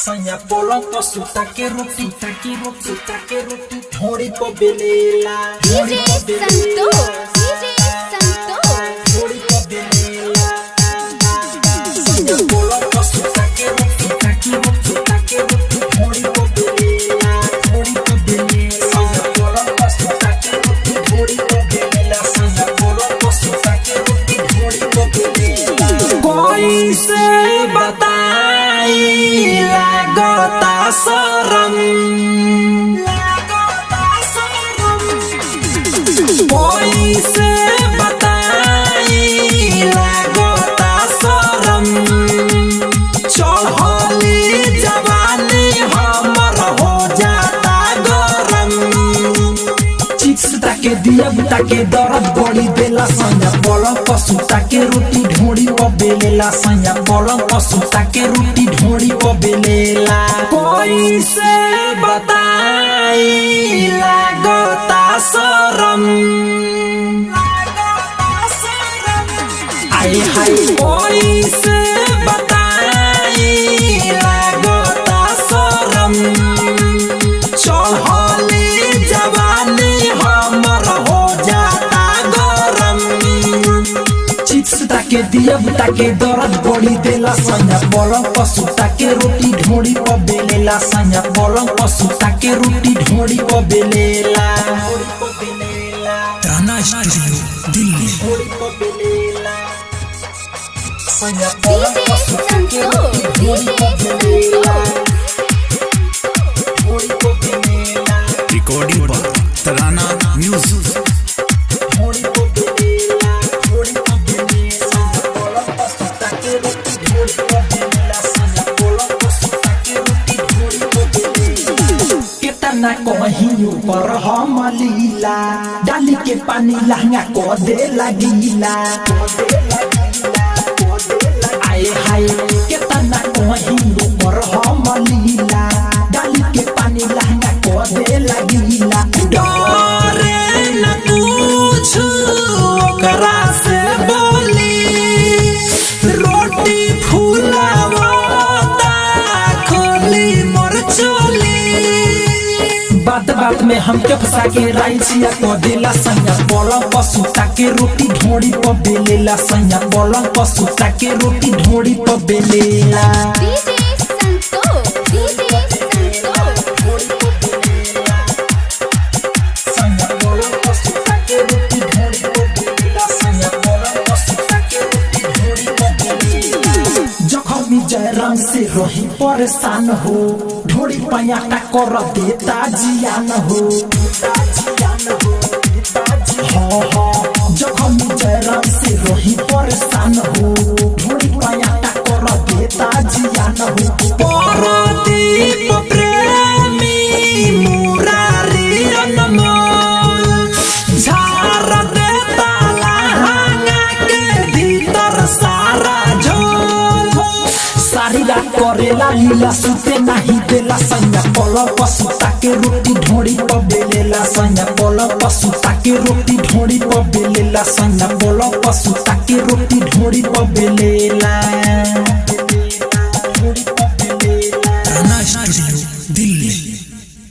सैया पोलंग पर सुता के रोटी ढोड़ी पर बेलेला डीजे संतोष ढोड़ी पर बेलेला सैया पोलंग पर सुता के रोटी ढोड़ी पर बेलेला सैया पोलंग पर सुता के रोटी ढोड़ी पर बेलेला सैया पोलंग पर सुता के रोटी ढोड़ी पर बेलेला कोई से बताई लागता शरम कोई से बताई लागता शरम चढ़ली जवानी हमर हो जाता गरम चिप्स ताके दिया बुता के दर्द बड़ी देला सैया पलंग पर सुता के रोटी ढोड़ी पर बेलेला सैया पलंग पर सुता के रोटी ढोड़ी पर बेलेला कोई से बताई लागता शरम आए हाय कोई से बताई लागता शरम चढ़ली जवानी हमर हो जाता गरम चिप्स ताके दिया बुता के दर्द बड़ी देला सैया पलंग पर सुता के रोटी ढोड़ी पर बेलेला सैया पलंग पर सुता के रोटी ढोड़ी पर बेलेला ताना स्टूडियो दिल्ली सैया पलंग पर सुता के रोटी ढोड़ी पर बेलेला रिकॉर्डिंग पर तराना म्यूजिक ढोड़ी पर बेलेला सैया पलंग पर सुता के रोटी ढोड़ी पर बेलेला सैया पलंग पर सुता के रोटी ढोड़ी पर बेलेला केतना कहीं ऊपर हम लीला डाली के पानी लहंगा को दे लगीला आए हाय केतना कहीं ऊपर हम लीला डाली के पानी लहंगा को दे लगीला डरे न कुछ ओकरा से बोली रोटी फुलावता खोली मोर चोली बात में हमके फंसा के राइचिया को देला सैया पलंग पर सुता के रोटी ढोड़ी पर बेलेला सैया पलंग पर सुता के रोटी ढोड़ी पर बेलेला डीजे संतोष सैया पलंग पर सुता के रोटी ढोड़ी पर बेलेला सैया पलंग पर सुता के रोटी ढोड़ी पर बेलेला जखमी जयराम से रही परेशान हो ढोड़ी पयाटा कर देता जियान हो जखमी जयराम से रही परेशान हो ढोड़ी पयाटा कर देता जियान हो परदीप प्रेमी मुरारी अनमोल झार देता लहंगा के भीतर सारा झोल सारी रात करेला लीला सुते नहीं देला सैया पलंग पर सुता के रोटी ढोड़ी पर बेलेला सैया पलंग पर सुता के रोटी ढोड़ी पर बेलेला सैया पलंग पर सुता के रोटी ढोड़ी पर बेलेला।